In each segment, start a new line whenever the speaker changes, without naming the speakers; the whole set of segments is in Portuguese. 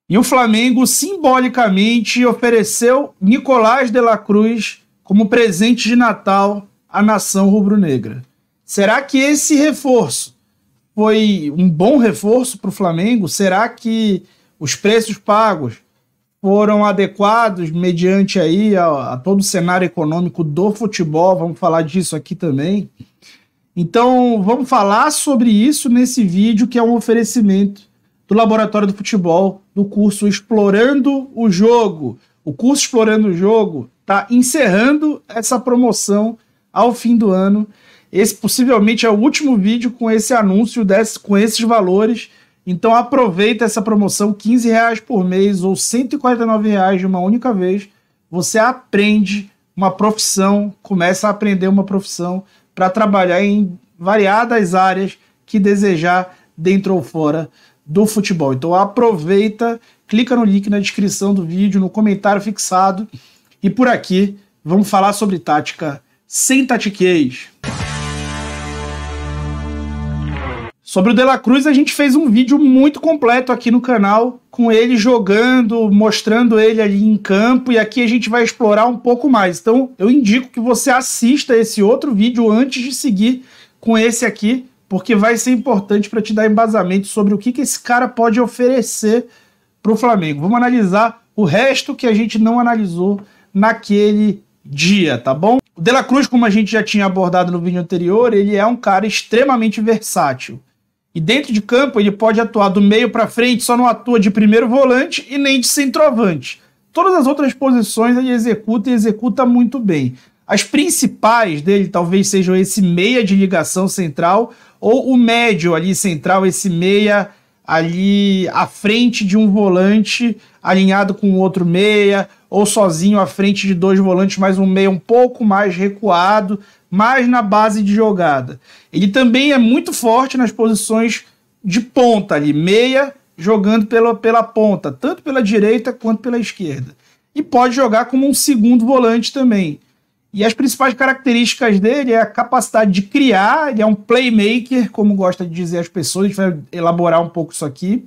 E o Flamengo simbolicamente ofereceu Nicolás de la Cruz como presente de Natal à nação rubro-negra. Será que esse reforço foi um bom reforço para o Flamengo? Será que os preços pagos foram adequados mediante aí a todo o cenário econômico do futebol? Vamos falar disso aqui também. Então, vamos falar sobre isso nesse vídeo, que é um oferecimento do Laboratório do Futebol, do curso Explorando o Jogo. O curso Explorando o Jogo está encerrando essa promoção ao fim do ano. Esse possivelmente é o último vídeo com esse anúncio, com esses valores. Então aproveita essa promoção, R$15 por mês ou R$149 de uma única vez. Você aprende uma profissão, começa a aprender uma profissão para trabalhar em variadas áreas que desejar dentro ou fora do futebol. Então aproveita, clica no link na descrição do vídeo, no comentário fixado. E por aqui vamos falar sobre tática sem tatiquez. Sobre o De la Cruz, a gente fez um vídeo muito completo aqui no canal, com ele jogando, mostrando ele ali em campo, e aqui a gente vai explorar um pouco mais. Então, eu indico que você assista esse outro vídeo antes de seguir com esse aqui, porque vai ser importante para te dar embasamento sobre o que esse cara pode oferecer para o Flamengo. Vamos analisar o resto que a gente não analisou naquele dia, tá bom? O De la Cruz, como a gente já tinha abordado no vídeo anterior, ele é um cara extremamente versátil. E dentro de campo ele pode atuar do meio para frente, só não atua de primeiro volante e nem de centroavante. Todas as outras posições ele executa e executa muito bem. As principais dele talvez sejam esse meia de ligação central ou o médio ali central, esse meia ali à frente de um volante alinhado com outro meia, ou sozinho à frente de dois volantes, mas um meia um pouco mais recuado, mais na base de jogada. Ele também é muito forte nas posições de ponta ali, meia jogando pela ponta, tanto pela direita quanto pela esquerda. E pode jogar como um segundo volante também. E as principais características dele é a capacidade de criar, ele é um playmaker, como gosta de dizer as pessoas, a gente vai elaborar um pouco isso aqui.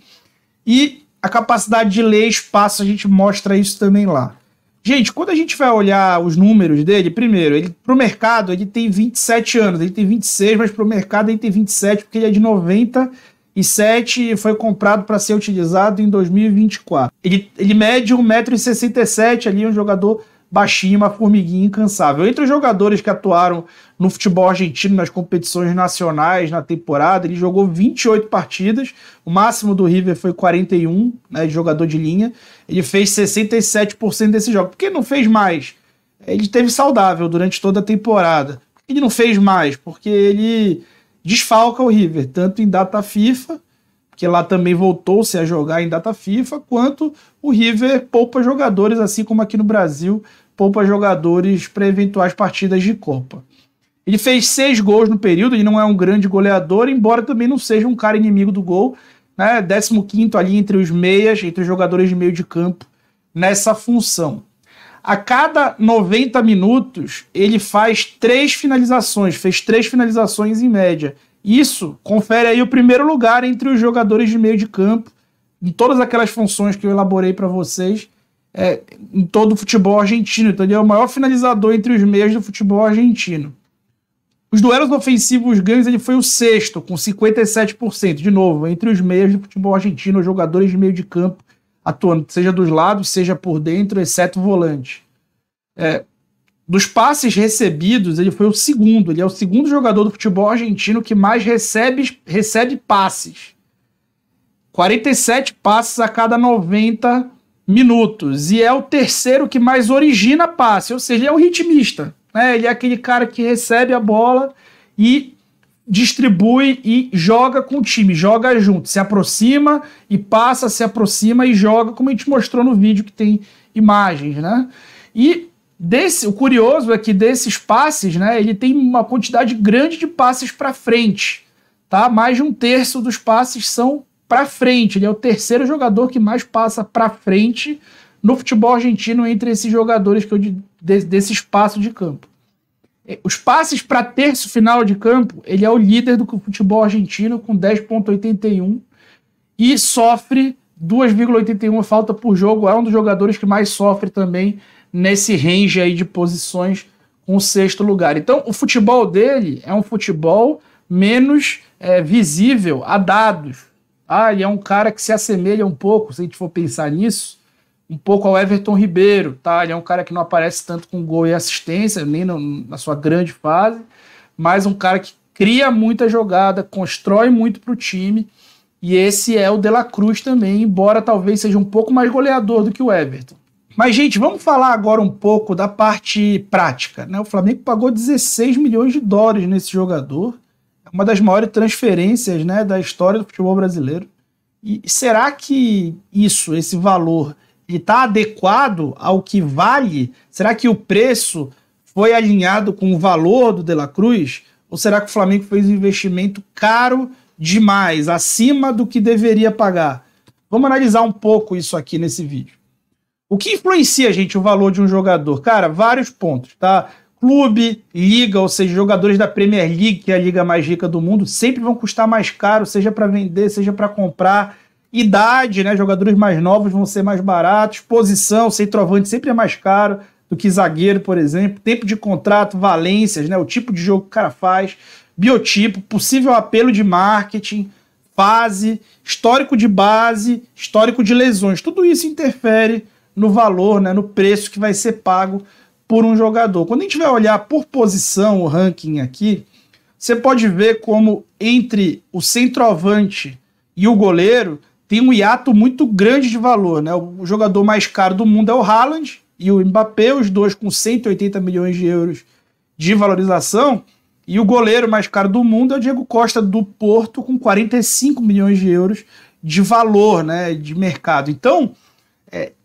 E a capacidade de ler espaço, a gente mostra isso também lá. Gente, quando a gente vai olhar os números dele, primeiro, ele pro mercado ele tem 27 anos, ele tem 26, mas pro mercado ele tem 27 porque ele é de 97 e foi comprado para ser utilizado em 2024. Ele mede 1,67 m ali, um jogador baixinho, uma formiguinha incansável. Entre os jogadores que atuaram no futebol argentino nas competições nacionais na temporada, ele jogou 28 partidas, o máximo do River foi 41, né, de jogador de linha. Ele fez 67% desse jogo. Por que não fez mais? Ele esteve saudável durante toda a temporada. Por que ele não fez mais? Porque ele desfalca o River, tanto em data FIFA, que lá também voltou-se a jogar em data FIFA, quanto o River poupa jogadores, assim como aqui no Brasil, poupa jogadores para eventuais partidas de Copa. Ele fez 6 gols no período, ele não é um grande goleador, embora também não seja um cara inimigo do gol, né? 15º ali entre os meias, entre os jogadores de meio de campo, nessa função. A cada 90 minutos, ele faz 3 finalizações, fez 3 finalizações em média. Isso confere aí o primeiro lugar entre os jogadores de meio de campo, em todas aquelas funções que eu elaborei para vocês, em todo o futebol argentino. Então ele é o maior finalizador entre os meias do futebol argentino. Os duelos ofensivos ganhos, ele foi o 6º, com 57%. De novo, entre os meias do futebol argentino, os jogadores de meio de campo atuando, seja dos lados, seja por dentro, exceto o volante. Dos passes recebidos, ele foi o 2º. Ele é o 2º jogador do futebol argentino que mais recebe passes. 47 passes a cada 90 minutos. E é o 3º que mais origina passe, ou seja, ele é um ritmista, né? Ele é aquele cara que recebe a bola e distribui e joga com o time, joga junto, se aproxima e passa, se aproxima e joga, como a gente mostrou no vídeo que tem imagens, né? E o curioso é que desses passes, né, ele tem uma quantidade grande de passes para frente, tá? Mais de 1/3 dos passes são para frente. Ele é o 3º jogador que mais passa para frente no futebol argentino entre esses jogadores desse espaço de campo. Os passes para terço final de campo, ele é o líder do futebol argentino com 10,81 e sofre 2,81 falta por jogo, é um dos jogadores que mais sofre também nesse range aí de posições com o sexto lugar. Então, o futebol dele é um futebol menos visível a dados. Ele é um cara que se assemelha um pouco, se a gente for pensar nisso, um pouco ao Everton Ribeiro, tá? Ele é um cara que não aparece tanto com gol e assistência, nem na sua grande fase, mas um cara que cria muita jogada, constrói muito para o time, e esse é o De La Cruz também, embora talvez seja um pouco mais goleador do que o Everton. Mas, gente, vamos falar agora um pouco da parte prática, né? O Flamengo pagou 16 milhões de dólares nesse jogador, é uma das maiores transferências, né, da história do futebol brasileiro. E será que esse valor, está adequado ao que vale? Será que o preço foi alinhado com o valor do De La Cruz? Ou será que o Flamengo fez um investimento caro demais, acima do que deveria pagar? Vamos analisar um pouco isso aqui nesse vídeo. O que influencia, gente, o valor de um jogador? Cara, vários pontos, tá? Clube, liga, ou seja, jogadores da Premier League, que é a liga mais rica do mundo, sempre vão custar mais caro, seja para vender, seja para comprar. Idade, né? Jogadores mais novos vão ser mais baratos. Posição, centroavante sempre é mais caro do que zagueiro, por exemplo. Tempo de contrato, valências, né? O tipo de jogo que o cara faz. Biotipo, possível apelo de marketing, fase, histórico de base, histórico de lesões. Tudo isso interfere no valor, né? No preço que vai ser pago por um jogador. Quando a gente vai olhar por posição o ranking aqui, você pode ver como entre o centroavante e o goleiro tem um hiato muito grande de valor, né? O jogador mais caro do mundo é o Haaland e o Mbappé, os dois com 180 milhões de euros de valorização, e o goleiro mais caro do mundo é o Diego Costa do Porto, com 45 milhões de euros de valor, né, de mercado. Então,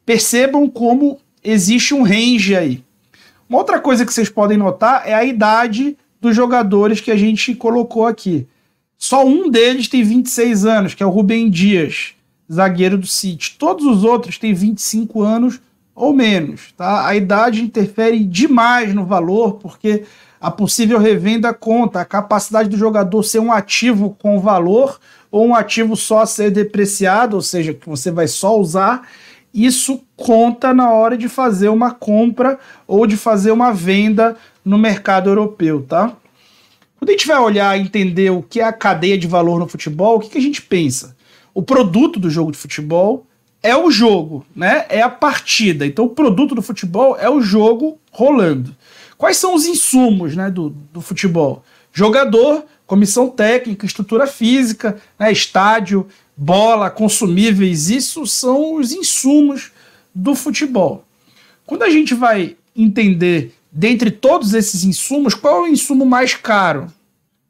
percebam como existe um range aí. Uma outra coisa que vocês podem notar é a idade dos jogadores que a gente colocou aqui. Só um deles tem 26 anos, que é o Rubem Dias, zagueiro do City. Todos os outros têm 25 anos ou menos, tá? A idade interfere demais no valor, porque a possível revenda conta a capacidade do jogador ser um ativo com valor ou um ativo só a ser depreciado, ou seja, que você vai só usar. Isso conta na hora de fazer uma compra ou de fazer uma venda no mercado europeu, tá? Quando a gente vai olhar e entender o que é a cadeia de valor no futebol, o que a gente pensa? O produto do jogo de futebol é o jogo, né? É a partida. Então o produto do futebol é o jogo rolando. Quais são os insumos, né, do futebol? Jogador, comissão técnica, estrutura física, né, estádio, bola, consumíveis, isso são os insumos do futebol. Quando a gente vai entender, dentre todos esses insumos, qual é o insumo mais caro?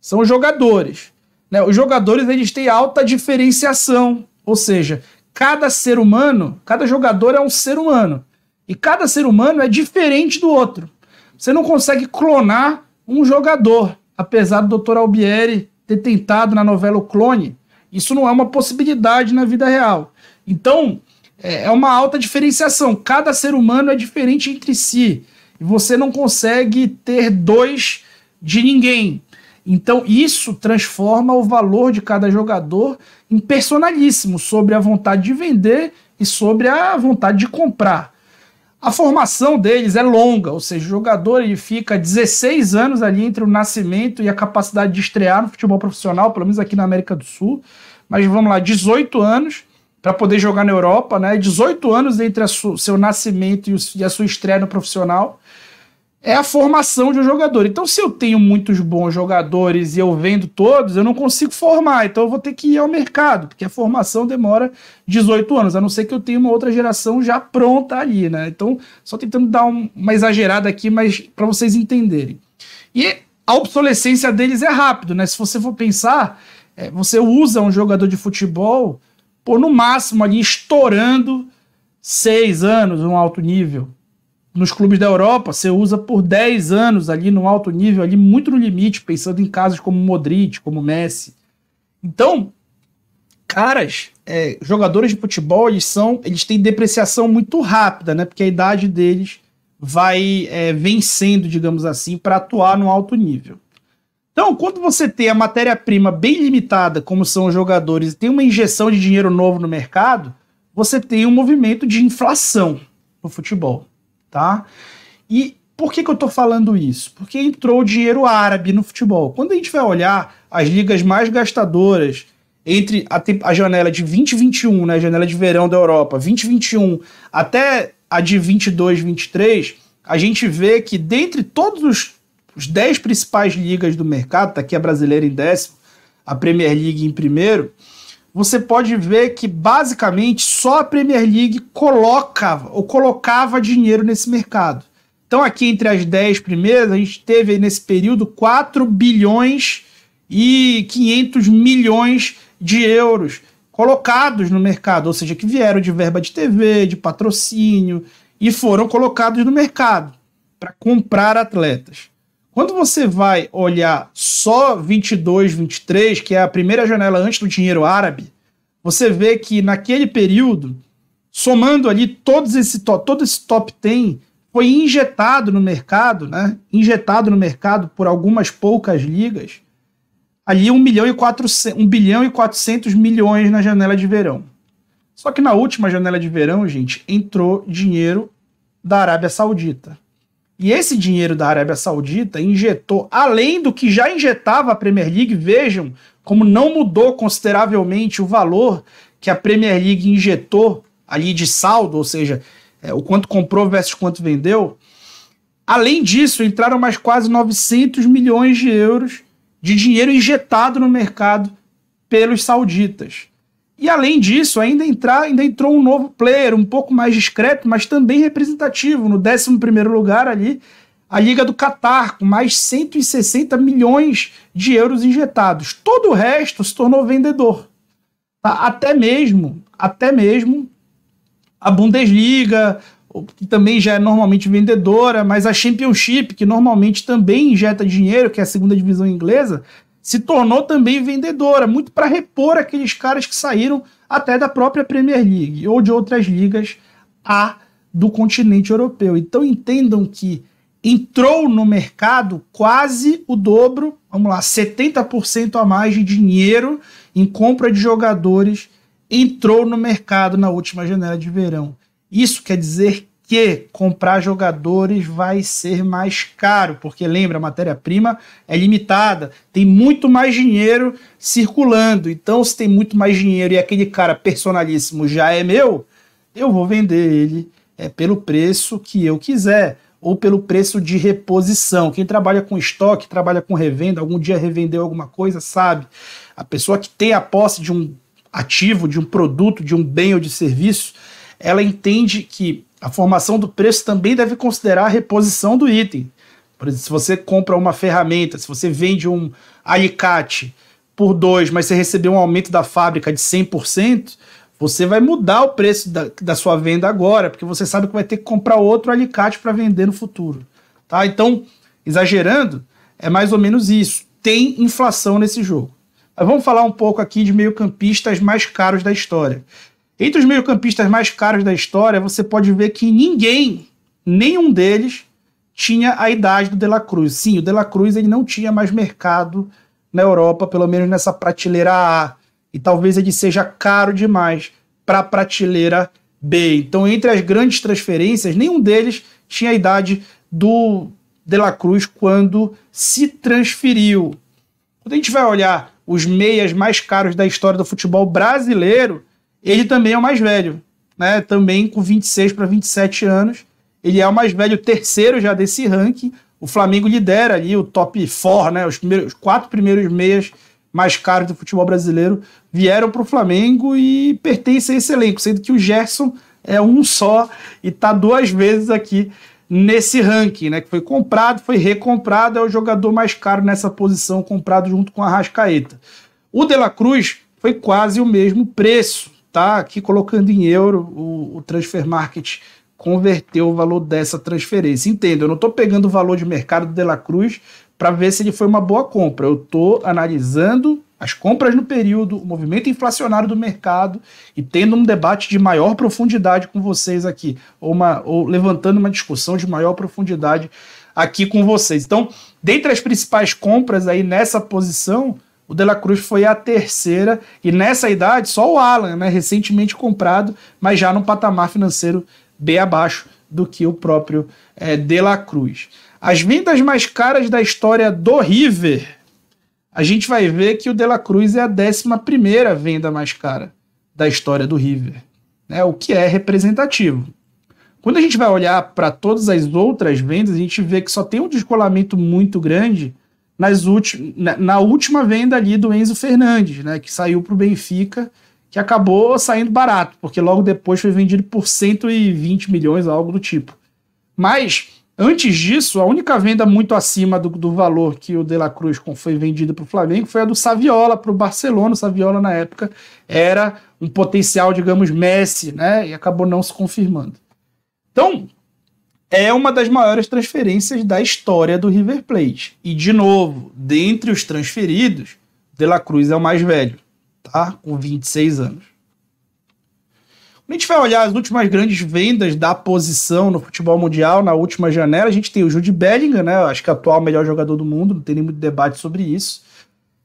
São os jogadores, né? Os jogadores, eles têm alta diferenciação, ou seja, cada ser humano, cada jogador é um ser humano, e cada ser humano é diferente do outro. Você não consegue clonar um jogador, apesar do Dr. Albieri ter tentado na novela O Clone. Isso não é uma possibilidade na vida real. Então, é uma alta diferenciação. Cada ser humano é diferente entre si. E você não consegue ter dois de ninguém. Então, isso transforma o valor de cada jogador em personalíssimo, sobre a vontade de vender e sobre a vontade de comprar. A formação deles é longa, ou seja, o jogador ele fica 16 anos ali entre o nascimento e a capacidade de estrear no futebol profissional, pelo menos aqui na América do Sul. Mas vamos lá, 18 anos para poder jogar na Europa, né? 18 anos entre o seu nascimento e a sua estreia no profissional. É a formação de um jogador. Então, se eu tenho muitos bons jogadores e eu vendo todos, eu não consigo formar. Então, eu vou ter que ir ao mercado, porque a formação demora 18 anos, a não ser que eu tenha uma outra geração já pronta ali, né? Então, só tentando dar uma exagerada aqui, mas para vocês entenderem. E a obsolescência deles é rápido, né? Se você for pensar, você usa um jogador de futebol, no máximo ali, estourando 6 anos, um alto nível. Nos clubes da Europa, você usa por 10 anos ali no alto nível, ali muito no limite, pensando em casos como Modric, como Messi. Então, jogadores de futebol, eles têm depreciação muito rápida, né? Porque a idade deles vai vencendo, digamos assim, para atuar no alto nível. Então, quando você tem a matéria-prima bem limitada, como são os jogadores, e tem uma injeção de dinheiro novo no mercado, você tem um movimento de inflação no futebol, tá? E por que eu tô falando isso? Porque entrou dinheiro árabe no futebol. Quando a gente vai olhar as ligas mais gastadoras entre a janela de 2021, né, a janela de verão da Europa, 2021 até a de 22, 23, a gente vê que dentre todos os 10 principais ligas do mercado, tá aqui a brasileira em 10º, a Premier League em primeiro, você pode ver que basicamente só a Premier League colocava dinheiro nesse mercado. Então aqui entre as 10 primeiras, a gente teve aí nesse período 4 bilhões e 500 milhões de euros colocados no mercado, ou seja, que vieram de verba de TV, de patrocínio e foram colocados no mercado para comprar atletas. Quando você vai olhar só 22, 23, que é a primeira janela antes do dinheiro árabe, você vê que naquele período, somando ali todo esse top 10, foi injetado no mercado, né? Injetado no mercado por algumas poucas ligas, ali 1 bilhão e 400 milhões na janela de verão. Só que na última janela de verão, gente, entrou dinheiro da Arábia Saudita. E esse dinheiro da Arábia Saudita injetou, além do que já injetava a Premier League, vejam como não mudou consideravelmente o valor que a Premier League injetou ali de saldo, ou seja, o quanto comprou versus quanto vendeu. Além disso, entraram mais quase 900 milhões de euros de dinheiro injetado no mercado pelos sauditas. E além disso, ainda entrou um novo player, um pouco mais discreto, mas também representativo. No 11º lugar ali, a Liga do Catar, com mais 160 milhões de euros injetados. Todo o resto se tornou vendedor. Tá? Até mesmo a Bundesliga, que também já é normalmente vendedora, mas a Championship, que normalmente também injeta dinheiro, que é a segunda divisão inglesa, se tornou também vendedora, muito para repor aqueles caras que saíram até da própria Premier League ou de outras ligas do continente europeu. Então entendam que entrou no mercado quase o dobro, vamos lá, 70% a mais de dinheiro em compra de jogadores entrou no mercado na última janela de verão. Isso quer dizer que comprar jogadores vai ser mais caro, porque lembra, a matéria-prima é limitada, tem muito mais dinheiro circulando. Então, se tem muito mais dinheiro e aquele cara personalíssimo já é meu, eu vou vender ele pelo preço que eu quiser, ou pelo preço de reposição. Quem trabalha com estoque, trabalha com revenda, algum dia revendeu alguma coisa, sabe? A pessoa que tem a posse de um ativo, de um produto, de um bem ou de serviço, ela entende que a formação do preço também deve considerar a reposição do item. Por exemplo, se você compra uma ferramenta, se você vende um alicate por 2, mas você recebeu um aumento da fábrica de 100%, você vai mudar o preço da sua venda agora, porque você sabe que vai ter que comprar outro alicate para vender no futuro. Tá? Então, exagerando, é mais ou menos isso. Tem inflação nesse jogo. Mas vamos falar um pouco aqui de meio-campistas mais caros da história. Entre os meio-campistas mais caros da história, você pode ver que nenhum deles tinha a idade do De La Cruz. Sim, o De La Cruz ele não tinha mais mercado na Europa, pelo menos nessa prateleira A. E talvez ele seja caro demais para a prateleira B. Então, entre as grandes transferências, nenhum deles tinha a idade do De La Cruz quando se transferiu. Quando a gente vai olhar os meias mais caros da história do futebol brasileiro, ele também é o mais velho, né? Também com 26 para 27 anos. Ele é o mais velho, terceiro já desse ranking. O Flamengo lidera ali o top 4, né? Os 4 primeiros meias mais caros do futebol brasileiro vieram para o Flamengo e pertencem a esse elenco, sendo que o Gerson é um só e está 2 vezes aqui nesse ranking, né? Que foi comprado, foi recomprado, é o jogador mais caro nessa posição, comprado junto com a Arrascaeta. O De La Cruz foi quase o mesmo preço. Tá aqui colocando em euro, o Transfer Market converteu o valor dessa transferência. Entendo, eu não estou pegando o valor de mercado do De La Cruz para ver se ele foi uma boa compra. Eu estou analisando as compras no período, o movimento inflacionário do mercado e tendo um debate de maior profundidade com vocês aqui, ou levantando uma discussão de maior profundidade aqui com vocês. Então, dentre as principais compras aí nessa posição, o De La Cruz foi a terceira, e nessa idade só o Alan, né, recentemente comprado, mas já num patamar financeiro bem abaixo do que o próprio De La Cruz. As vendas mais caras da história do River, a gente vai ver que o De La Cruz é a 11ª venda mais cara da história do River, né, o que é representativo. Quando a gente vai olhar para todas as outras vendas, a gente vê que só tem um descolamento muito grande na última venda ali do Enzo Fernandes, né, que saiu para o Benfica, que acabou saindo barato, porque logo depois foi vendido por 120 milhões, algo do tipo. Mas, antes disso, a única venda muito acima do valor que o De La Cruz foi vendido para o Flamengo foi a do Saviola para o Barcelona. O Saviola, na época, era um potencial, digamos, Messi, né, e acabou não se confirmando. Então, é uma das maiores transferências da história do River Plate. E, de novo, dentre os transferidos, De La Cruz é o mais velho, tá? Com 26 anos. Quando a gente vai olhar as últimas grandes vendas da posição no futebol mundial, na última janela, a gente tem o Jude Bellingham, né? Acho que é o atual melhor jogador do mundo, não tem nem muito debate sobre isso.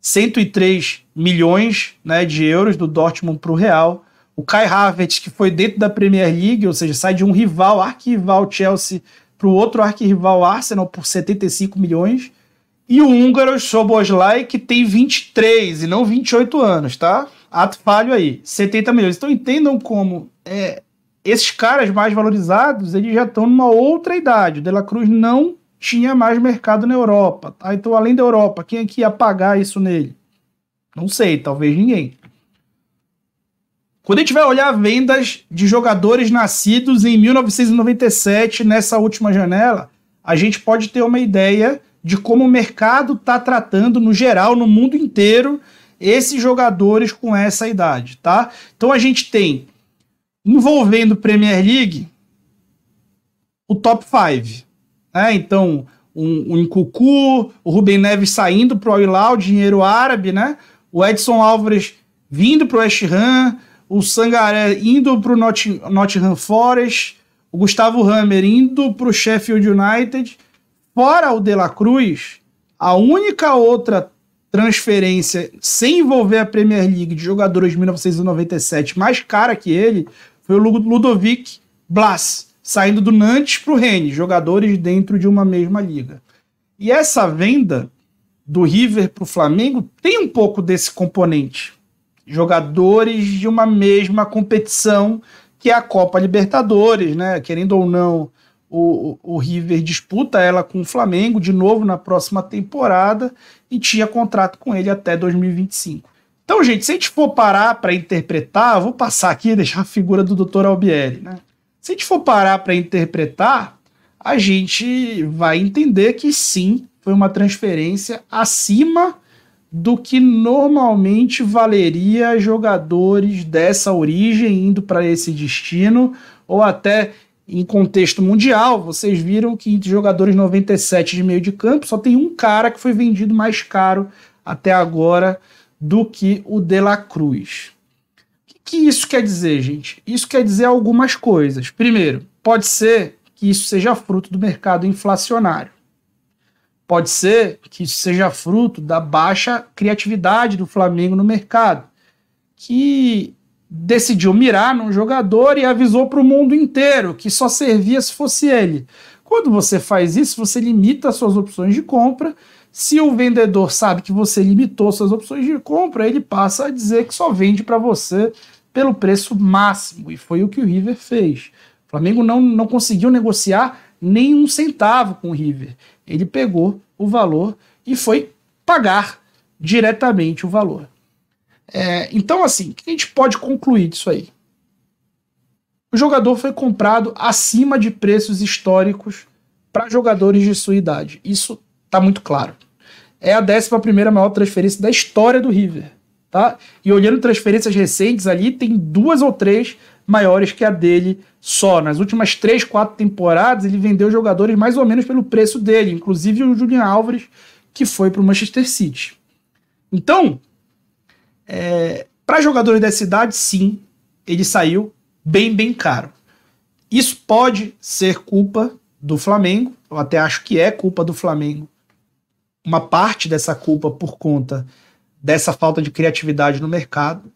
103 milhões, né, de euros do Dortmund para o Real. O Kai Havertz, que foi dentro da Premier League, ou seja, sai de um rival, arquirrival Chelsea, para o outro arquirrival Arsenal por 75 milhões. E o húngaro Szoboszlai, que tem 23 e não 28 anos, tá? Ato falho aí, 70 milhões. Então entendam como esses caras mais valorizados, eles já estão numa outra idade. O De La Cruz não tinha mais mercado na Europa, tá? Então, além da Europa, quem é que ia pagar isso nele? Não sei, talvez ninguém. Quando a gente vai olhar vendas de jogadores nascidos em 1997, nessa última janela, a gente pode ter uma ideia de como o mercado está tratando, no geral, no mundo inteiro, esses jogadores com essa idade, tá? Então a gente tem, envolvendo Premier League, o top 5. Né? Então, o Nkunku, o Rubem Neves saindo para o Al Hilal, dinheiro árabe, né? O Edson Álvares vindo para o West Ham, o Sangaré indo para o Nottingham Forest, o Gustavo Hammer indo para o Sheffield United. Fora o De La Cruz, a única outra transferência sem envolver a Premier League de jogadores de 1997 mais cara que ele foi o Ludovic Blas, saindo do Nantes para o Rennes, jogadores dentro de uma mesma liga. E essa venda do River para o Flamengo tem um pouco desse componente. Jogadores de uma mesma competição, que é a Copa Libertadores, né? Querendo ou não, o River disputa ela com o Flamengo de novo na próxima temporada e tinha contrato com ele até 2025. Então, gente, se a gente for parar para interpretar, vou passar aqui e deixar a figura do Dr. Albieri, né? Se a gente for parar para interpretar, a gente vai entender que sim, foi uma transferência acima do que normalmente valeria jogadores dessa origem indo para esse destino, ou até em contexto mundial. Vocês viram que entre jogadores 97 de meio de campo só tem um cara que foi vendido mais caro até agora do que o De La Cruz. O que isso quer dizer, gente? Isso quer dizer algumas coisas. Primeiro, pode ser que isso seja fruto do mercado inflacionário. Pode ser que isso seja fruto da baixa criatividade do Flamengo no mercado, que decidiu mirar num jogador e avisou para o mundo inteiro que só servia se fosse ele. Quando você faz isso, você limita as suas opções de compra. Se o vendedor sabe que você limitou suas opções de compra, ele passa a dizer que só vende para você pelo preço máximo. E foi o que o River fez. O Flamengo não conseguiu negociar nem um centavo com o River. Ele pegou o valor e foi pagar diretamente o valor. Então, assim, o que a gente pode concluir disso aí? O jogador foi comprado acima de preços históricos para jogadores de sua idade. Isso está muito claro. É a 11ª maior transferência da história do River. Tá? E olhando transferências recentes ali, tem 2 ou 3 maiores que a dele só. Nas últimas 3, 4 temporadas, ele vendeu jogadores mais ou menos pelo preço dele, inclusive o Julian Álvares, que foi para o Manchester City. Então, para jogadores dessa idade, sim, ele saiu bem caro. Isso pode ser culpa do Flamengo, eu até acho que é culpa do Flamengo. Uma parte dessa culpa por conta dessa falta de criatividade no mercado.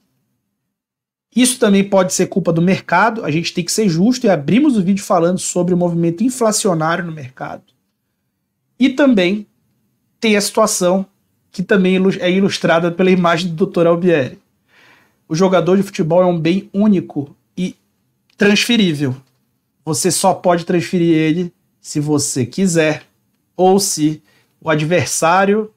Isso também pode ser culpa do mercado, a gente tem que ser justo e abrimos o vídeo falando sobre o movimento inflacionário no mercado. E também tem a situação que também é ilustrada pela imagem do Dr. Albieri. O jogador de futebol é um bem único e transferível. Você só pode transferir ele se você quiser ou se o adversário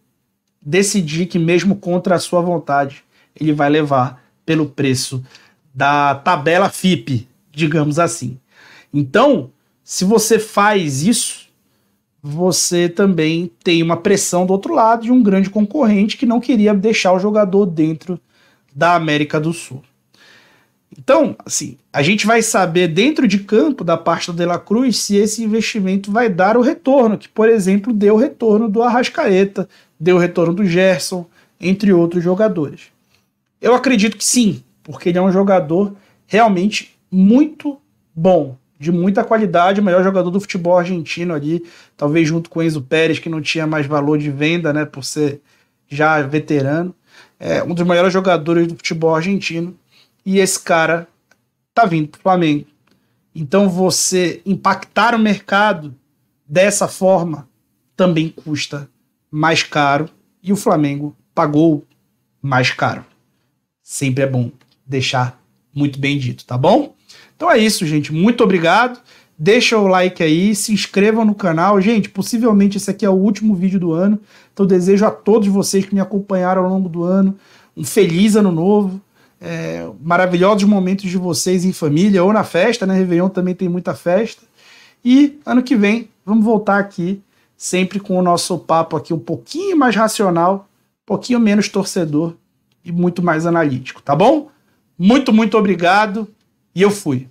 decidir que mesmo contra a sua vontade ele vai levar pelo preço da tabela FIPE, digamos assim. Então, se você faz isso, você também tem uma pressão do outro lado de um grande concorrente que não queria deixar o jogador dentro da América do Sul. Então, assim, a gente vai saber dentro de campo da parte do De La Cruz se esse investimento vai dar o retorno, que, por exemplo, deu o retorno do Arrascaeta, deu o retorno do Gerson, entre outros jogadores. Eu acredito que sim, porque ele é um jogador realmente muito bom, de muita qualidade, o melhor jogador do futebol argentino ali, talvez junto com o Enzo Pérez, que não tinha mais valor de venda, né, por ser já veterano. É um dos maiores jogadores do futebol argentino, e esse cara tá vindo pro Flamengo. Então você impactar o mercado dessa forma também custa mais caro, e o Flamengo pagou mais caro. Sempre é bom deixar muito bem dito, tá bom? Então é isso, gente. Muito obrigado. Deixa o like aí, se inscrevam no canal. Gente, possivelmente esse aqui é o último vídeo do ano. Então desejo a todos vocês que me acompanharam ao longo do ano um feliz ano novo. Maravilhosos momentos de vocês em família ou na festa, né? Réveillon também tem muita festa. E ano que vem vamos voltar aqui sempre com o nosso papo aqui um pouquinho mais racional, um pouquinho menos torcedor e muito mais analítico, tá bom? Muito obrigado e eu fui.